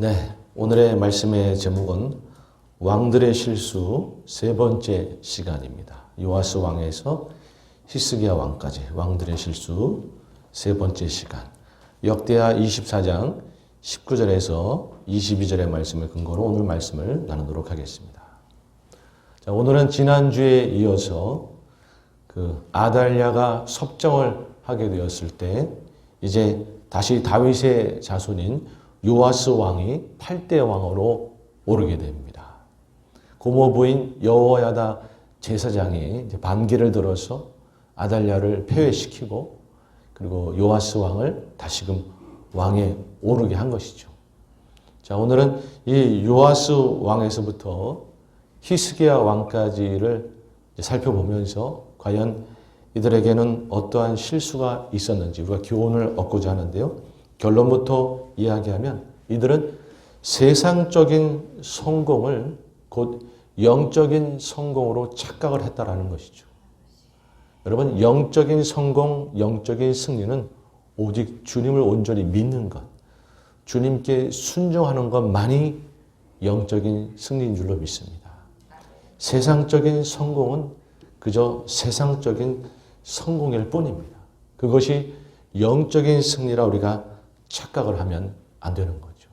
네, 오늘의 말씀의 제목은 왕들의 실수 세 번째 시간입니다. 요아스 왕에서 히스기야 왕까지 왕들의 실수 세 번째 시간. 역대하 24장 19절에서 22절의 말씀을 근거로 오늘 말씀을 나누도록 하겠습니다. 자, 오늘은 지난주에 이어서 아달랴가 섭정을 하게 되었을 때 이제 다시 다윗의 자손인 요아스 왕이 8대 왕으로 오르게 됩니다. 고모부인 여호야다 제사장이 이제 반기를 들어서 아달랴를 폐회시키고 그리고 요아스 왕을 다시금 왕에 오르게 한 것이죠. 자, 오늘은 이 요아스 왕에서부터 히스기야 왕까지를 살펴보면서 과연 이들에게는 어떠한 실수가 있었는지 우리가 교훈을 얻고자 하는데요. 결론부터 이야기하면 이들은 세상적인 성공을 곧 영적인 성공으로 착각을 했다라는 것이죠. 여러분, 영적인 성공, 영적인 승리는 오직 주님을 온전히 믿는 것, 주님께 순종하는 것만이 영적인 승리인 줄로 믿습니다. 세상적인 성공은 그저 세상적인 성공일 뿐입니다. 그것이 영적인 승리라 우리가 착각을 하면 안 되는 거죠.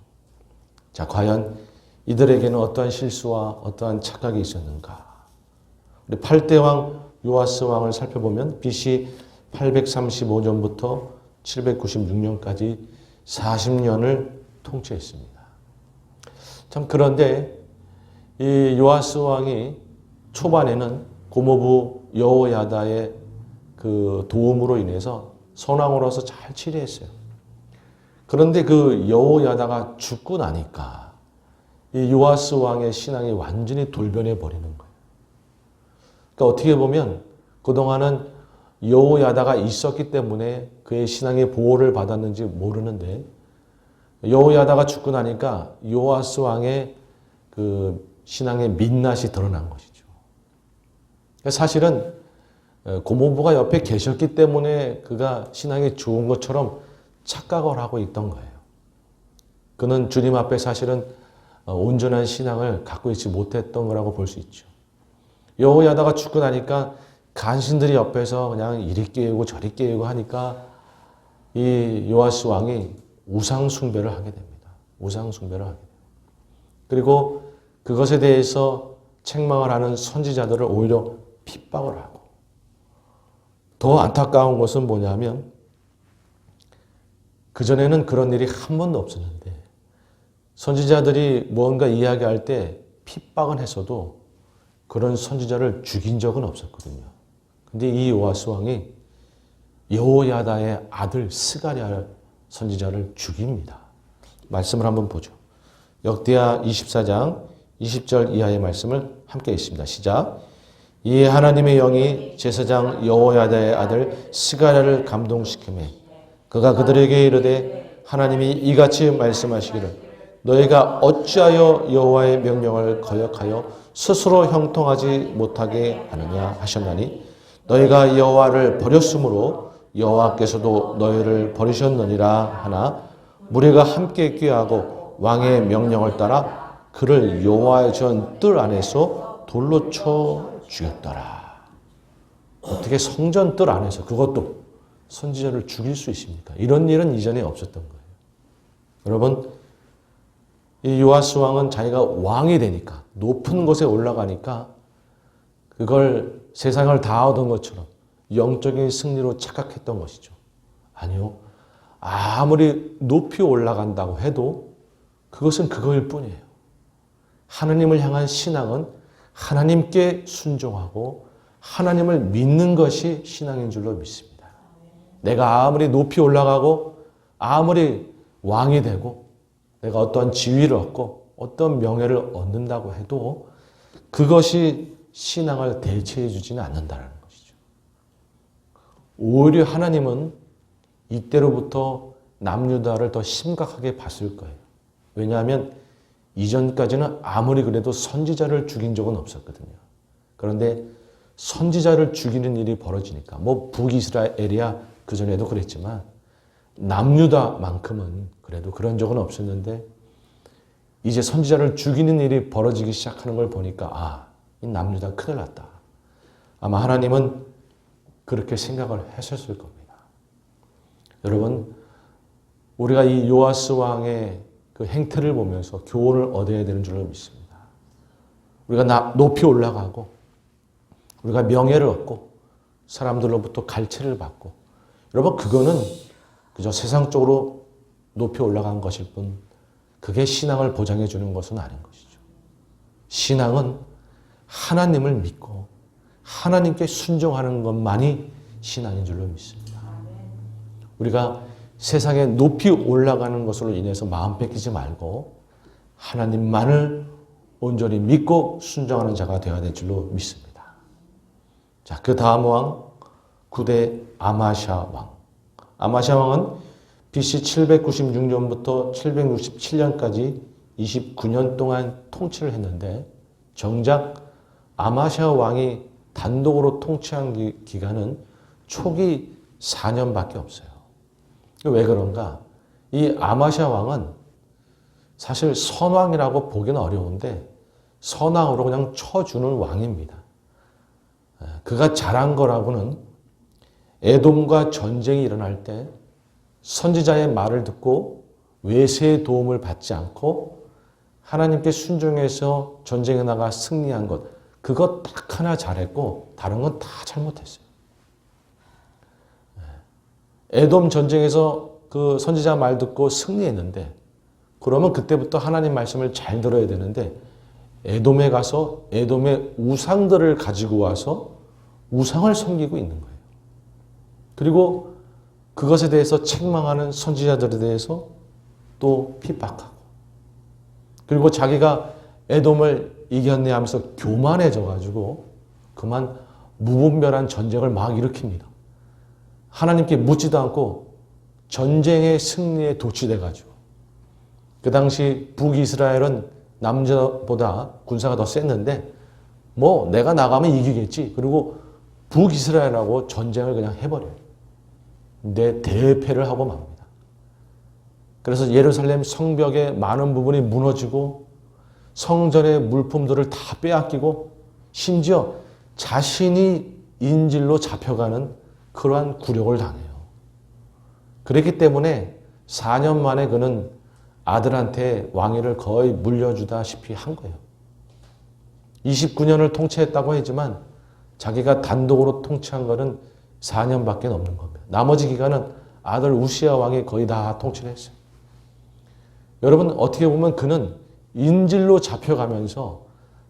자, 과연 이들에게는 어떠한 실수와 어떠한 착각이 있었는가? 우리 8대 왕 요아스 왕을 살펴보면 BC 835년부터 796년까지 40년을 통치했습니다. 참 그런데 이 요아스 왕이 초반에는 고모부 여호야다의 그 도움으로 인해서 선왕으로서 잘 치리했어요. 그런데 그 여호야다가 죽고 나니까 이 요아스 왕의 신앙이 완전히 돌변해 버리는 거예요. 그러니까 어떻게 보면 그동안은 여호야다가 있었기 때문에 그의 신앙의 보호를 받았는지 모르는데 여호야다가 죽고 나니까 요아스 왕의 그 신앙의 민낯이 드러난 것이죠. 사실은 고모부가 옆에 계셨기 때문에 그가 신앙이 좋은 것처럼 착각을 하고 있던 거예요. 그는 주님 앞에 사실은 온전한 신앙을 갖고 있지 못했던 거라고 볼 수 있죠. 여호야다가 죽고 나니까 간신들이 옆에서 그냥 이리 깨우고 저리 깨우고 하니까 이 요아스 왕이 우상 숭배를 하게 됩니다. 우상 숭배를 하게 돼요. 그리고 그것에 대해서 책망을 하는 선지자들을 오히려 핍박을 하고 더 안타까운 것은 뭐냐면 그전에는 그런 일이 한 번도 없었는데 선지자들이 뭔가 이야기할 때 핍박은 했어도 그런 선지자를 죽인 적은 없었거든요. 근데 이 요아스 왕이 여호야다의 아들 스가랴 선지자를 죽입니다. 말씀을 한번 보죠. 역대하 24장 20절 이하의 말씀을 함께 읽습니다. 시작. 이에 하나님의 영이 제사장 여호야다의 아들 스가랴를 감동시키매 그가 그들에게 이르되 하나님이 이같이 말씀하시기를 너희가 어찌하여 여호와의 명령을 거역하여 스스로 형통하지 못하게 하느냐 하셨나니 너희가 여호와를 버렸으므로 여호와께서도 너희를 버리셨느니라 하나 무리가 함께 꾀하고 왕의 명령을 따라 그를 여호와의 전 뜰 안에서 돌로 쳐 죽였더라. 어떻게 성전 뜰 안에서 그것도 선지자를 죽일 수 있습니까? 이런 일은 이전에 없었던 거예요. 여러분, 이 요아스 왕은 자기가 왕이 되니까 높은 곳에 올라가니까 그걸 세상을 다 얻은 것처럼 영적인 승리로 착각했던 것이죠. 아니요. 아무리 높이 올라간다고 해도 그것은 그거일 뿐이에요. 하나님을 향한 신앙은 하나님께 순종하고 하나님을 믿는 것이 신앙인 줄로 믿습니다. 내가 아무리 높이 올라가고 아무리 왕이 되고 내가 어떠한 지위를 얻고 어떤 명예를 얻는다고 해도 그것이 신앙을 대체해 주지는 않는다는 것이죠. 오히려 하나님은 이때로부터 남유다를 더 심각하게 봤을 거예요. 왜냐하면 이전까지는 아무리 그래도 선지자를 죽인 적은 없었거든요. 그런데 선지자를 죽이는 일이 벌어지니까 뭐 북이스라엘이야 그전에도 그랬지만 남유다만큼은 그래도 그런 적은 없었는데 이제 선지자를 죽이는 일이 벌어지기 시작하는 걸 보니까 이 남유다 큰일 났다. 아마 하나님은 그렇게 생각을 하셨을 겁니다. 여러분, 우리가 이 요아스 왕의 그 행태를 보면서 교훈을 얻어야 되는 줄로 믿습니다. 우리가 높이 올라가고 우리가 명예를 얻고 사람들로부터 갈채를 받고, 여러분, 그거는 그저 세상적으로 높이 올라간 것일 뿐 그게 신앙을 보장해 주는 것은 아닌 것이죠. 신앙은 하나님을 믿고 하나님께 순종하는 것만이 신앙인 줄로 믿습니다. 우리가 세상에 높이 올라가는 것으로 인해서 마음 뺏기지 말고 하나님만을 온전히 믿고 순종하는 자가 되어야 될 줄로 믿습니다. 자, 그 다음 왕, 9대 아마샤 왕. 아마샤 왕은 BC 796년부터 767년까지 29년 동안 통치를 했는데, 정작 아마샤 왕이 단독으로 통치한 기간은 초기 4년밖에 없어요. 왜 그런가? 이 아마샤 왕은 사실 선왕이라고 보기는 어려운데 선왕으로 그냥 쳐주는 왕입니다. 그가 잘한 거라고는 에돔과 전쟁이 일어날 때 선지자의 말을 듣고 외세의 도움을 받지 않고 하나님께 순종해서 전쟁에 나가 승리한 것, 그것 딱 하나 잘했고 다른 건 다 잘못했어요. 에돔 전쟁에서 그 선지자 말 듣고 승리했는데, 그러면 그때부터 하나님 말씀을 잘 들어야 되는데 에돔에 가서 에돔의 우상들을 가지고 와서 우상을 섬기고 있는 거예요. 그리고 그것에 대해서 책망하는 선지자들에 대해서 또 핍박하고, 그리고 자기가 에돔을 이겼네 하면서 교만해져 가지고 그만 무분별한 전쟁을 막 일으킵니다. 하나님께 묻지도 않고 전쟁의 승리에 도취돼 가지고, 그 당시 북이스라엘은 남자보다 군사가 더 셌는데 뭐 내가 나가면 이기겠지. 그리고 북이스라엘하고 전쟁을 그냥 해버려요. 근데 대패를 하고 맙니다. 그래서 예루살렘 성벽의 많은 부분이 무너지고 성전의 물품들을 다 빼앗기고 심지어 자신이 인질로 잡혀가는 그러한 굴욕을 당해요. 그렇기 때문에 4년 만에 그는 아들한테 왕위를 거의 물려주다시피 한 거예요. 29년을 통치했다고 하지만 자기가 단독으로 통치한 것은 4년밖에 넘는 겁니다. 나머지 기간은 아들 우시야 왕이 거의 다 통치를 했어요. 여러분, 어떻게 보면 그는 인질로 잡혀가면서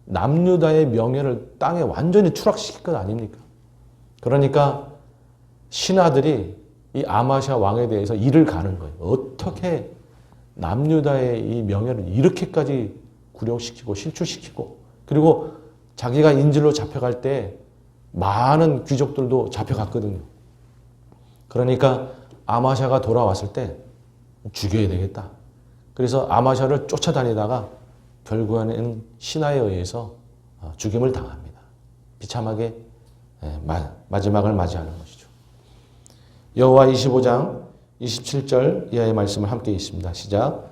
남유다의 명예를 땅에 완전히 추락시킬 것 아닙니까? 그러니까 신하들이 이 아마샤 왕에 대해서 이를 가는 거예요. 어떻게 남유다의 이 명예를 이렇게까지 굴욕시키고 실추시키고, 그리고 자기가 인질로 잡혀갈 때 많은 귀족들도 잡혀갔거든요. 그러니까 아마샤가 돌아왔을 때 죽여야 되겠다. 그래서 아마샤를 쫓아다니다가 결국에는 신하에 의해서 죽임을 당합니다. 비참하게 마지막을 맞이하는 것이죠. 여호와 25장 27절 이하의 말씀을 함께 읽습니다. 시작.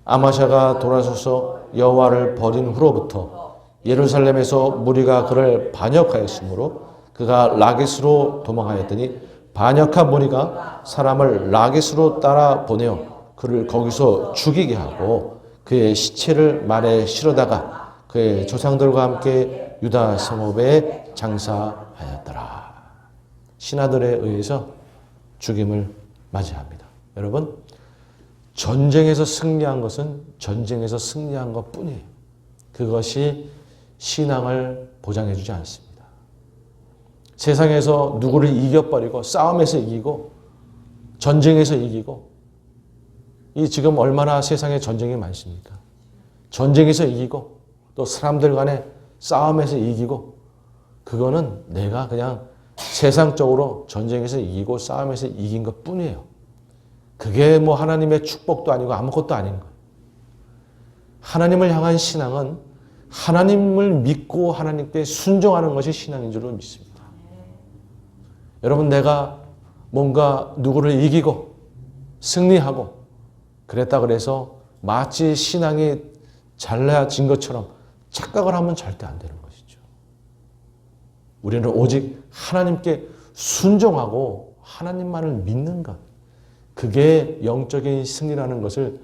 아마샤가 돌아서서 여호와를 버린 후로부터 예루살렘에서 무리가 그를 반역하였으므로 그가 라게스로 도망하였더니 반역한 무리가 사람을 라게스로 따라 보내어 그를 거기서 죽이게 하고 그의 시체를 말에 실어다가 그의 조상들과 함께 유다 성읍에 장사하였더라. 신하들에 의해서 죽임을 맞이합니다. 여러분, 전쟁에서 승리한 것은 전쟁에서 승리한 것뿐이에요. 그것이 신앙을 보장해 주지 않습니다. 세상에서 누구를 이겨버리고 싸움에서 이기고 전쟁에서 이기고, 이 지금 얼마나 세상에 전쟁이 많습니까? 전쟁에서 이기고 또 사람들 간에 싸움에서 이기고, 그거는 내가 그냥 세상적으로 전쟁에서 이기고 싸움에서 이긴 것 뿐이에요. 그게 뭐 하나님의 축복도 아니고 아무것도 아닌 거예요. 하나님을 향한 신앙은 하나님을 믿고 하나님께 순종하는 것이 신앙인 줄로 믿습니다. 여러분, 내가 뭔가 누구를 이기고 승리하고 그랬다 그래서 마치 신앙이 잘나진 것처럼 착각을 하면 절대 안 되는 것이죠. 우리는 오직 하나님께 순종하고 하나님만을 믿는 것, 그게 영적인 승리라는 것을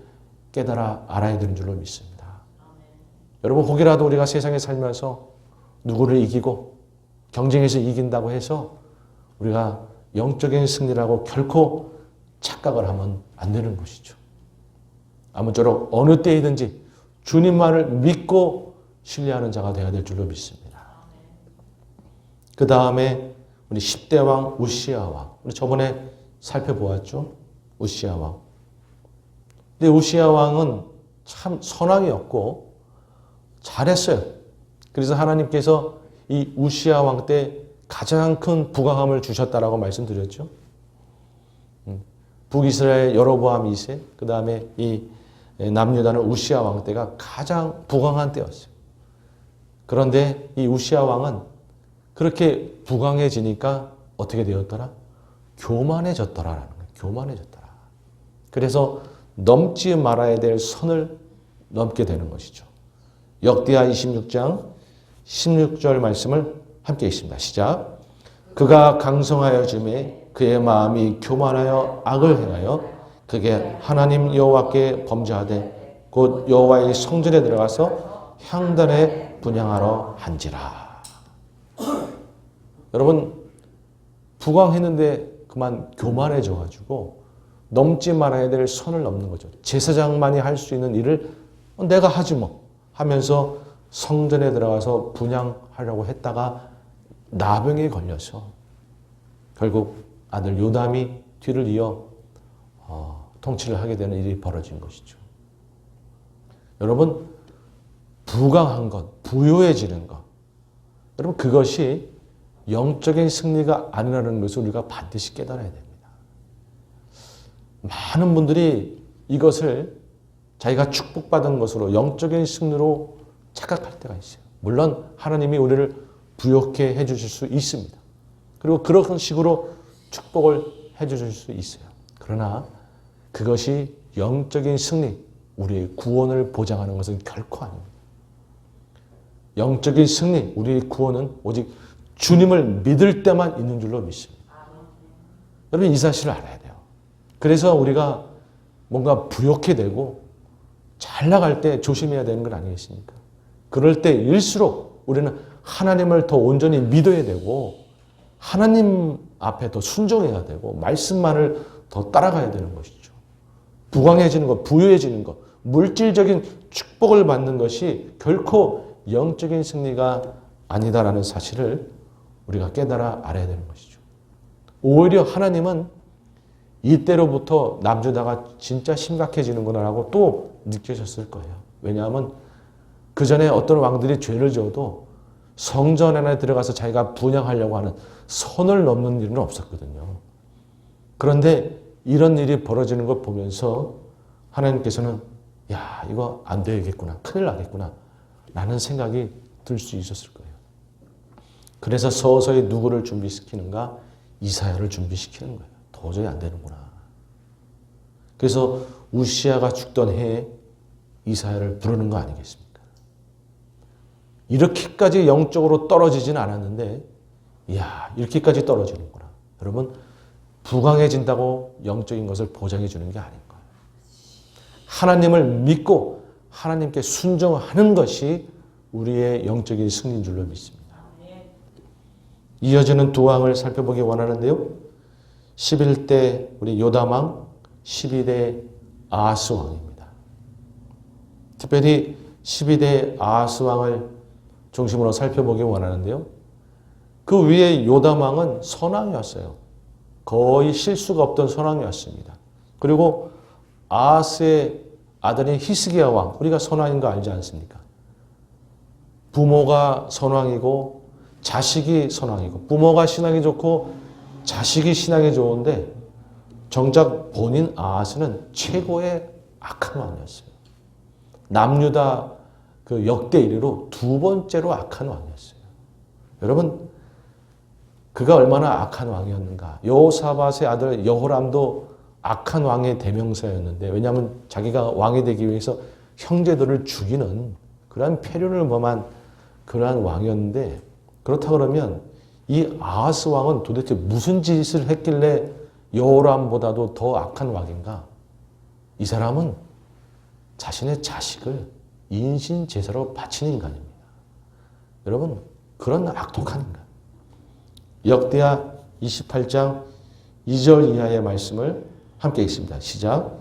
깨달아 알아야 되는 줄로 믿습니다. 여러분, 혹이라도 우리가 세상에 살면서 누구를 이기고 경쟁에서 이긴다고 해서 우리가 영적인 승리라고 결코 착각을 하면 안 되는 것이죠. 아무쪼록 어느 때이든지 주님만을 믿고 신뢰하는 자가 되어야 될 줄로 믿습니다. 그 다음에 우리 10대 왕 우시야 왕. 우리 저번에 살펴보았죠. 우시야 왕. 근데 우시야 왕은 참 선왕이었고 잘했어요. 그래서 하나님께서 이 우시야 왕 때 가장 큰 부강함을 주셨다라고 말씀드렸죠. 북이스라엘 여로보암 2세, 그 다음에 이 남유다는 우시야 왕 때가 가장 부강한 때였어요. 그런데 이 우시야 왕은 그렇게 부강해지니까 어떻게 되었더라? 교만해졌더라라는 거예요. 교만해졌더라. 그래서 넘지 말아야 될 선을 넘게 되는 것이죠. 역대하 26장 16절 말씀을 함께 읽습니다. 시작. 그가 강성하여짐에 그의 마음이 교만하여 악을 행하여 그게 하나님 여호와께 범죄하되 곧 여호와의 성전에 들어가서 향단에 분향하러 한지라. 여러분, 부강했는데 그만 교만해져가지고 넘지 말아야 될 선을 넘는 거죠. 제사장만이 할 수 있는 일을 내가 하지 뭐 하면서 성전에 들어가서 분향하려고 했다가 나병에 걸려서 결국 아들 요담이 뒤를 이어 통치를 하게 되는 일이 벌어진 것이죠. 여러분, 부강한 것, 부요해지는 것, 여러분 그것이 영적인 승리가 아니라는 것을 우리가 반드시 깨달아야 됩니다. 많은 분들이 이것을 자기가 축복받은 것으로 영적인 승리로 착각할 때가 있어요. 물론 하나님이 우리를 부욕해 해주실 수 있습니다. 그리고 그런 식으로 축복을 해주실 수 있어요. 그러나 그것이 영적인 승리, 우리의 구원을 보장하는 것은 결코 아닙니다. 영적인 승리, 우리의 구원은 오직 주님을 믿을 때만 있는 줄로 믿습니다. 여러분, 이 사실을 알아야 돼요. 그래서 우리가 뭔가 부욕해 되고 잘 나갈 때 조심해야 되는 건 아니겠습니까? 그럴 때일수록 우리는 하나님을 더 온전히 믿어야 되고 하나님 앞에 더 순종해야 되고 말씀만을 더 따라가야 되는 것이죠. 부강해지는 것, 부유해지는 것, 물질적인 축복을 받는 것이 결코 영적인 승리가 아니다라는 사실을 우리가 깨달아 알아야 되는 것이죠. 오히려 하나님은 이때로부터 남유다가 진짜 심각해지는구나라고 또 느끼셨을 거예요. 왜냐하면 그 전에 어떤 왕들이 죄를 지어도 성전 안에 들어가서 자기가 분향하려고 하는 선을 넘는 일은 없었거든요. 그런데 이런 일이 벌어지는 걸 보면서 하나님께서는 야, 이거 안 되겠구나, 큰일 나겠구나 라는 생각이 들 수 있었을 거예요. 그래서 서서히 누구를 준비시키는가? 이사야를 준비시키는 거예요. 도저히 안 되는구나. 그래서 우시야가 죽던 해에 이사야를 부르는 거 아니겠습니까? 이렇게까지 영적으로 떨어지진 않았는데 이야, 이렇게까지 떨어지는구나. 여러분, 부강해진다고 영적인 것을 보장해 주는 게 아닌 거예요. 하나님을 믿고 하나님께 순종하는 것이 우리의 영적인 승리인 줄로 믿습니다. 이어지는 두 왕을 살펴보기 원하는데요. 11대 우리 요담왕, 12대 아하스 왕입니다. 특별히 12대 아하스 왕을 중심으로 살펴보기 원하는데요. 그 위에 요담 왕은 선왕이었어요. 거의 실수가 없던 선왕이었습니다. 그리고 아하스의 아들인 히스기야 왕, 우리가 선왕인 거 알지 않습니까? 부모가 선왕이고 자식이 선왕이고, 부모가 신앙이 좋고 자식이 신앙이 좋은데 정작 본인 아하스는 최고의 악한 왕이었어요. 남유다 그 역대 1위로 두 번째로 악한 왕이었어요. 여러분, 그가 얼마나 악한 왕이었는가. 여호사밧의 아들 여호람도 악한 왕의 대명사였는데, 왜냐하면 자기가 왕이 되기 위해서 형제들을 죽이는 그러한 패륜을 범한 그러한 왕이었는데, 그렇다 그러면 이 아하스 왕은 도대체 무슨 짓을 했길래 여호람보다도 더 악한 왕인가? 이 사람은 자신의 자식을 인신 제사로 바치는 인간입니다. 여러분, 그런 악독한 인간. 역대하 28장 2절 이하의 말씀을 함께 읽습니다. 시작.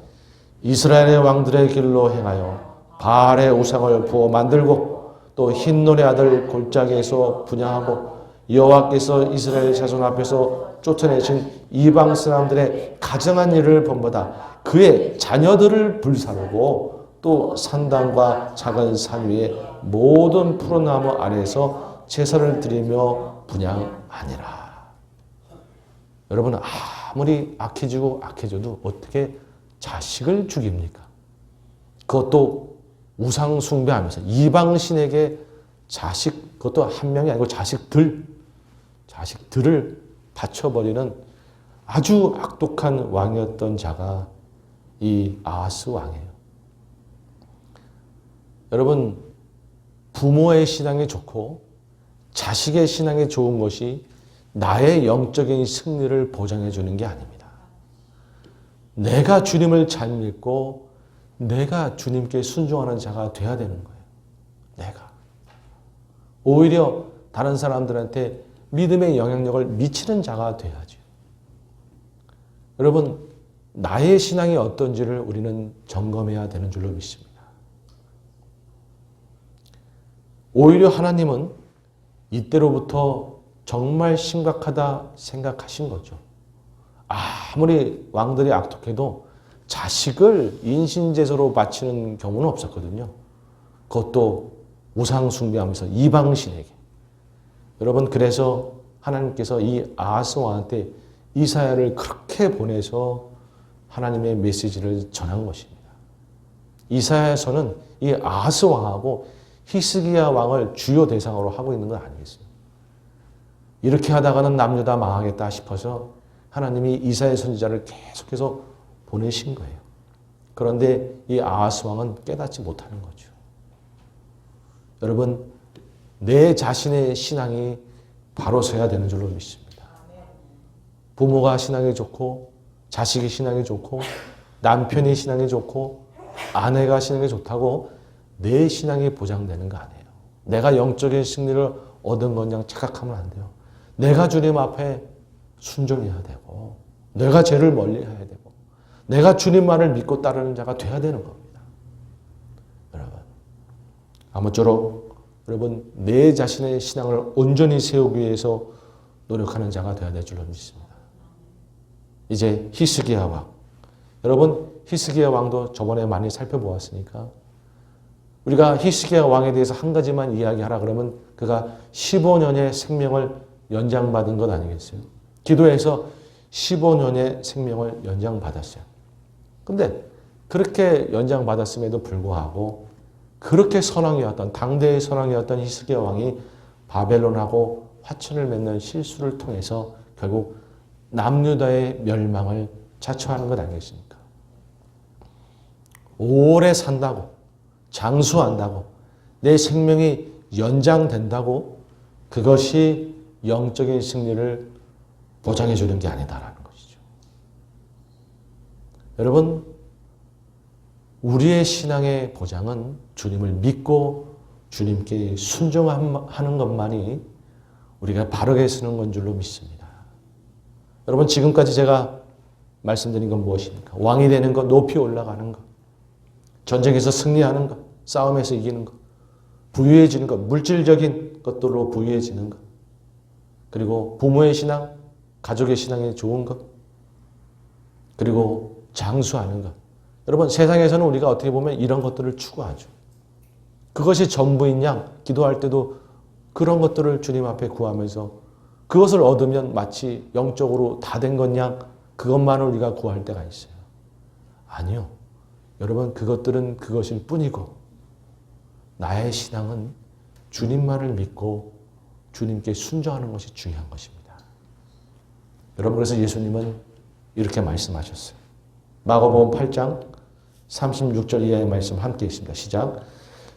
이스라엘의 왕들의 길로 행하여 바알의 우상을 부어 만들고 또 흰노의 아들 골짜기에서 분향하고 여호와께서 이스라엘 자손 앞에서 쫓아내신 이방 사람들의 가증한 일을 본보다 그의 자녀들을 불사르고 또 산당과 작은 산 위에 모든 푸른 나무 아래에서 제사를 드리며 분향하니라. 여러분, 아무리 악해지고 악해져도 어떻게 자식을 죽입니까? 그것도 우상 숭배하면서 이방신에게 자식, 그것도 한 명이 아니고 자식들을 바쳐버리는 아주 악독한 왕이었던 자가 이 아하스 왕이에요. 여러분, 부모의 신앙이 좋고 자식의 신앙이 좋은 것이 나의 영적인 승리를 보장해 주는 게 아닙니다. 내가 주님을 잘 믿고 내가 주님께 순종하는 자가 돼야 되는 거예요. 내가. 오히려 다른 사람들한테 믿음의 영향력을 미치는 자가 돼야죠. 여러분, 나의 신앙이 어떤지를 우리는 점검해야 되는 줄로 믿습니다. 오히려 하나님은 이때로부터 정말 심각하다 생각하신 거죠. 아무리 왕들이 악독해도 자식을 인신제사로 바치는 경우는 없었거든요. 그것도 우상 숭배하면서 이방신에게. 여러분, 그래서 하나님께서 이 아하스 왕한테 이사야를 그렇게 보내서 하나님의 메시지를 전한 것입니다. 이사야서는 이 아하스 왕하고 히스기야 왕을 주요 대상으로 하고 있는 건 아니겠어요. 이렇게 하다가는 남유다 망하겠다 싶어서 하나님이 이사야 선지자를 계속해서 보내신 거예요. 그런데 이 아하스 왕은 깨닫지 못하는 거죠. 여러분, 내 자신의 신앙이 바로 서야 되는 줄로 믿습니다. 부모가 신앙이 좋고 자식이 신앙이 좋고 남편이 신앙이 좋고 아내가 신앙이 좋다고 내 신앙이 보장되는 거 아니에요. 내가 영적인 승리를 얻은 건 착각하면 안 돼요. 내가 주님 앞에 순종해야 되고 내가 죄를 멀리해야 되고 내가 주님만을 믿고 따르는 자가 돼야 되는 겁니다. 여러분, 아무쪼록 여러분 내 자신의 신앙을 온전히 세우기 위해서 노력하는 자가 되어야 될 줄로 믿습니다. 이제 히스기야 왕. 여러분, 히스기야 왕도 저번에 많이 살펴보았으니까 우리가 히스기야 왕에 대해서 한 가지만 이야기하라 그러면 그가 15년의 생명을 연장받은 것 아니겠어요? 기도해서 15년의 생명을 연장받았어요. 근데 그렇게 연장받았음에도 불구하고 그렇게 선왕이었던, 당대의 선왕이었던 히스기야 왕이 바벨론하고 화친을 맺는 실수를 통해서 결국 남유다의 멸망을 자초하는 것 아니겠습니까? 오래 산다고, 장수한다고, 내 생명이 연장된다고 그것이 영적인 승리를 보장해 주는 게 아니다라는 것이죠. 여러분, 우리의 신앙의 보장은 주님을 믿고 주님께 순종하는 것만이 우리가 바르게 쓰는 건 줄로 믿습니다. 여러분, 지금까지 제가 말씀드린 건 무엇입니까? 왕이 되는 것, 높이 올라가는 것, 전쟁에서 승리하는 것, 싸움에서 이기는 것, 부유해지는 것, 물질적인 것들로 부유해지는 것, 그리고 부모의 신앙, 가족의 신앙이 좋은 것, 그리고 장수하는 것. 여러분, 세상에서는 우리가 어떻게 보면 이런 것들을 추구하죠. 그것이 전부인 양, 기도할 때도 그런 것들을 주님 앞에 구하면서 그것을 얻으면 마치 영적으로 다 된 것 양 그것만을 우리가 구할 때가 있어요. 아니요. 여러분, 그것들은 그것일 뿐이고 나의 신앙은 주님만을 믿고 주님께 순종하는 것이 중요한 것입니다. 여러분, 그래서 예수님은 이렇게 말씀하셨어요. 마가복음 8장 36절 이하의 말씀 함께 있습니다. 시작.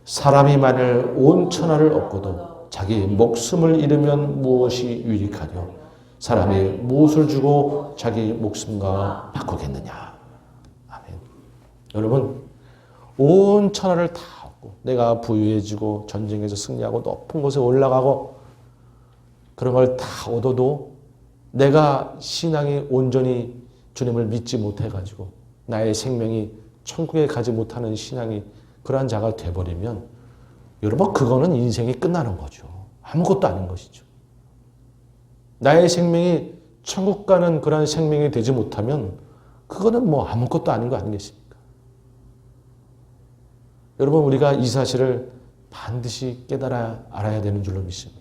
사람이 만일 온 천하를 얻고도 자기 목숨을 잃으면 무엇이 유익하뇨? 사람이 무엇을 주고 자기 목숨과 바꾸겠느냐? 아멘. 여러분, 온 천하를 다 얻고 내가 부유해지고 전쟁에서 승리하고 높은 곳에 올라가고 그런 걸 다 얻어도 내가 신앙이 온전히 주님을 믿지 못해가지고 나의 생명이 천국에 가지 못하는 신앙이 그러한 자가 돼버리면 여러분 그거는 인생이 끝나는 거죠. 아무것도 아닌 것이죠. 나의 생명이 천국 가는 그러한 생명이 되지 못하면 그거는 뭐 아무것도 아닌 거 아니겠습니까? 여러분 우리가 이 사실을 반드시 깨달아 알아야 되는 줄로 믿습니다.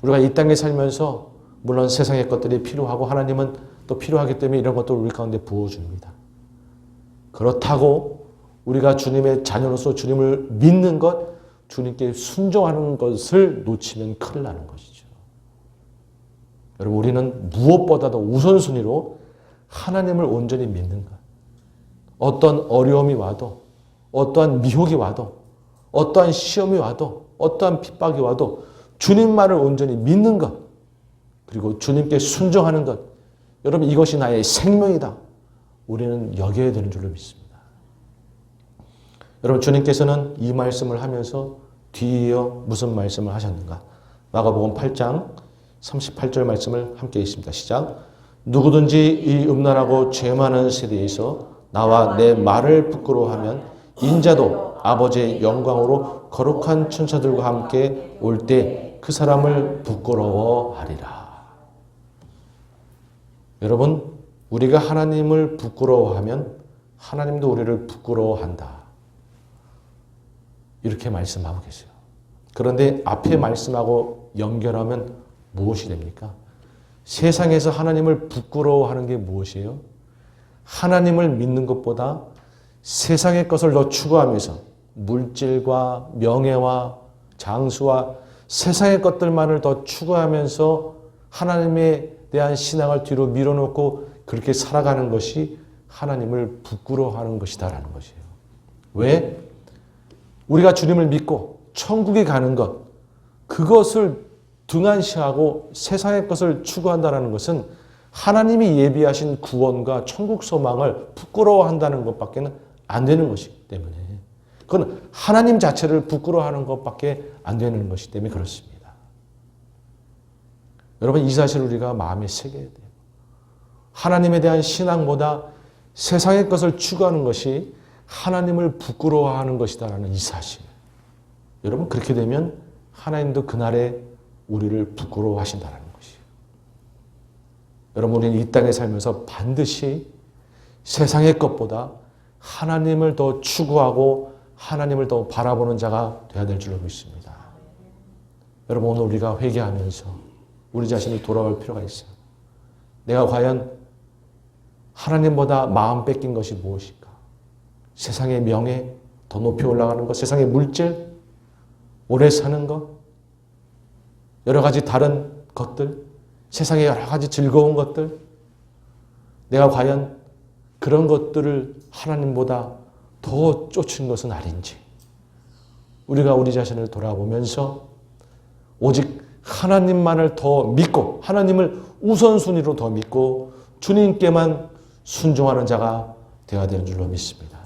우리가 이 땅에 살면서 물론 세상의 것들이 필요하고 하나님은 또 필요하기 때문에 이런 것들을 우리 가운데 부어줍니다. 그렇다고 우리가 주님의 자녀로서 주님을 믿는 것, 주님께 순종하는 것을 놓치면 큰일 나는 것이죠. 여러분 우리는 무엇보다도 우선순위로 하나님을 온전히 믿는 것. 어떤 어려움이 와도 어떠한 미혹이 와도 어떠한 시험이 와도 어떠한 핍박이 와도 주님만을 온전히 믿는 것 그리고 주님께 순종하는 것 여러분 이것이 나의 생명이다. 우리는 여겨야 되는 줄로 믿습니다. 여러분 주님께서는 이 말씀을 하면서 뒤이어 무슨 말씀을 하셨는가? 마가복음 8장 38절 말씀을 함께 읽습니다. 시작. 누구든지 이 음란하고 죄 많은 세대에서 나와 내 말을 부끄러워하면 인자도 아버지의 영광으로 거룩한 천사들과 함께 올 때 그 사람을 부끄러워하리라. 여러분 우리가 하나님을 부끄러워하면 하나님도 우리를 부끄러워한다. 이렇게 말씀하고 계세요. 그런데 앞에 말씀하고 연결하면 무엇이 됩니까? 세상에서 하나님을 부끄러워하는 게 무엇이에요? 하나님을 믿는 것보다 세상의 것을 더 추구하면서 물질과 명예와 장수와 세상의 것들만을 더 추구하면서 하나님에 대한 신앙을 뒤로 밀어놓고 그렇게 살아가는 것이 하나님을 부끄러워하는 것이다라는 것이에요. 왜? 우리가 주님을 믿고 천국에 가는 것, 그것을 등한시하고 세상의 것을 추구한다는 것은 하나님이 예비하신 구원과 천국 소망을 부끄러워한다는 것밖에 안 되는 것이기 때문에 그건 하나님 자체를 부끄러워하는 것밖에 안 되는 것이기 때문에 그렇습니다. 여러분 이 사실을 우리가 마음에 새겨야 돼요. 하나님에 대한 신앙보다 세상의 것을 추구하는 것이 하나님을 부끄러워하는 것이다라는 이 사실. 여러분 그렇게 되면 하나님도 그날에 우리를 부끄러워하신다는 것이에요. 여러분 우리는 이 땅에 살면서 반드시 세상의 것보다 하나님을 더 추구하고 하나님을 더 바라보는 자가 되어야 될 줄로 믿습니다. 여러분 오늘 우리가 회개하면서 우리 자신을 돌아올 필요가 있어요. 내가 과연 하나님보다 마음 뺏긴 것이 무엇일까? 세상의 명예, 더 높이 올라가는 것, 세상의 물질, 오래 사는 것, 여러 가지 다른 것들, 세상의 여러 가지 즐거운 것들, 내가 과연 그런 것들을 하나님보다 더 쫓은 것은 아닌지 우리가 우리 자신을 돌아보면서 오직 하나님만을 더 믿고 하나님을 우선순위로 더 믿고 주님께만 순종하는 자가 되어야 되는 줄로 믿습니다.